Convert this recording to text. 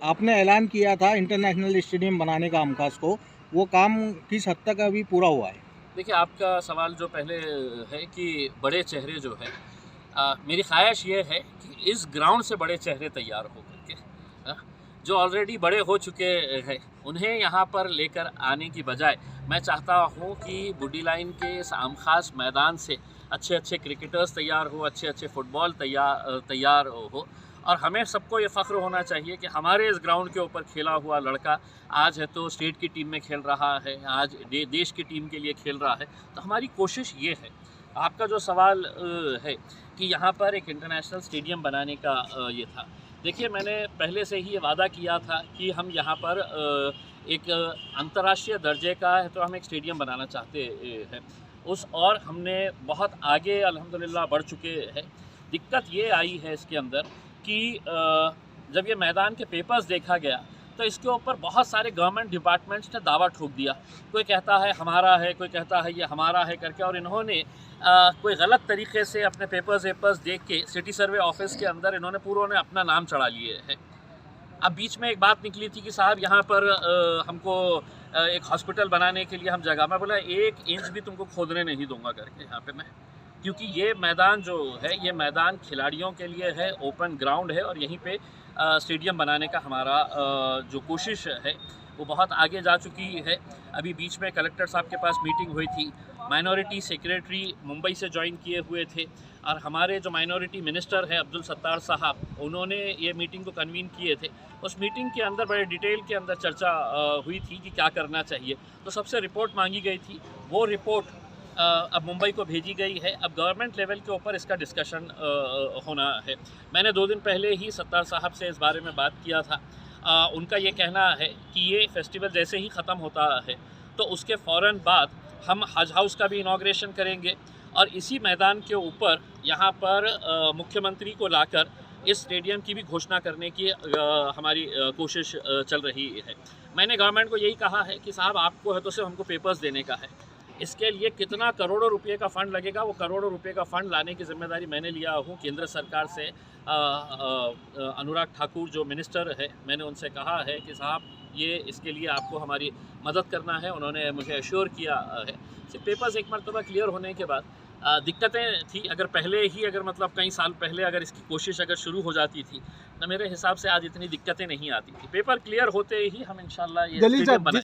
आपने ऐलान किया था इंटरनेशनल स्टेडियम बनाने का आमखास को, वो काम किस हद तक अभी पूरा हुआ है? देखिए, आपका सवाल जो पहले है कि बड़े चेहरे जो है, मेरी ख्वाहिश ये है कि इस ग्राउंड से बड़े चेहरे तैयार हो करके, अ, जो ऑलरेडी बड़े हो चुके हैं उन्हें यहाँ पर लेकर आने की बजाय मैं चाहता हूँ कि बुड्डी लाइन के इस आमखास मैदान से अच्छे अच्छे क्रिकेटर्स तैयार हो, अच्छे अच्छे फुटबॉल तैयार हो। और हमें सबको ये फ़ख्र होना चाहिए कि हमारे इस ग्राउंड के ऊपर खेला हुआ लड़का आज है तो स्टेट की टीम में खेल रहा है, आज देश की टीम के लिए खेल रहा है। तो हमारी कोशिश ये है। आपका जो सवाल है कि यहाँ पर एक इंटरनेशनल स्टेडियम बनाने का ये था। देखिए, मैंने पहले से ही ये वादा किया था कि हम यहाँ पर एक अंतर्राष्ट्रीय दर्जे का है तो हम एक स्टेडियम बनाना चाहते हैं। और हमने बहुत आगे अल्हम्दुलिल्लाह बढ़ चुके हैं। दिक्कत ये आई है इसके अंदर कि जब ये मैदान के पेपर्स देखा गया तो इसके ऊपर बहुत सारे गवर्नमेंट डिपार्टमेंट्स ने दावा ठोक दिया। कोई कहता है हमारा है, कोई कहता है ये हमारा है करके, और इन्होंने कोई गलत तरीके से अपने पेपर्स देख के सिटी सर्वे ऑफिस के अंदर इन्होंने पूरों ने अपना नाम चढ़ा लिए है। अब बीच में एक बात निकली थी कि साहब यहाँ पर हमको एक हॉस्पिटल बनाने के लिए हम जगह, मैं बोला 1 इंच भी तुमको खोदने नहीं दूंगा करके यहाँ पे मैं, क्योंकि ये मैदान जो है ये मैदान खिलाड़ियों के लिए है, ओपन ग्राउंड है, और यहीं पे स्टेडियम बनाने का हमारा जो कोशिश है वो बहुत आगे जा चुकी है। अभी बीच में कलेक्टर साहब के पास मीटिंग हुई थी, माइनॉरिटी सेक्रेटरी मुंबई से ज्वाइन किए हुए थे, और हमारे जो माइनॉरिटी मिनिस्टर है अब्दुल सत्तार साहब, उन्होंने ये मीटिंग को कन्वीन किए थे। उस मीटिंग के अंदर बड़े डिटेल के अंदर चर्चा हुई थी कि क्या करना चाहिए। तो सबसे रिपोर्ट मांगी गई थी, वो रिपोर्ट अब मुंबई को भेजी गई है। अब गवर्नमेंट लेवल के ऊपर इसका डिस्कशन होना है। मैंने 2 दिन पहले ही सत्तार साहब से इस बारे में बात किया था। उनका ये कहना है कि ये फेस्टिवल जैसे ही ख़त्म होता है तो उसके फ़ौरन बाद हम हज हाउस का भी इनॉग्रेशन करेंगे, और इसी मैदान के ऊपर यहाँ पर मुख्यमंत्री को लाकर इस स्टेडियम की भी घोषणा करने की हमारी कोशिश चल रही है। मैंने गवर्नमेंट को यही कहा है कि साहब आपको है तो सिर्फ हमको पेपर्स देने का है, इसके लिए कितना करोड़ों रुपए का फ़ंड लगेगा वो करोड़ों रुपए का फ़ंड लाने की जिम्मेदारी मैंने लिया हूँ केंद्र सरकार से। अनुराग ठाकुर जो मिनिस्टर है, मैंने उनसे कहा है कि साहब ये इसके लिए आपको हमारी मदद करना है। उन्होंने मुझे एश्योर किया है। सिर्फ पेपर्स एक मरतबा क्लियर होने के बाद दिक्कतें थी, अगर पहले ही अगर मतलब कई साल पहले अगर इसकी कोशिश अगर शुरू हो जाती थी तो मेरे हिसाब से आज इतनी दिक्कतें नहीं आती थी। पेपर क्लियर होते ही हम इंशाल्लाह ये स्टेडियम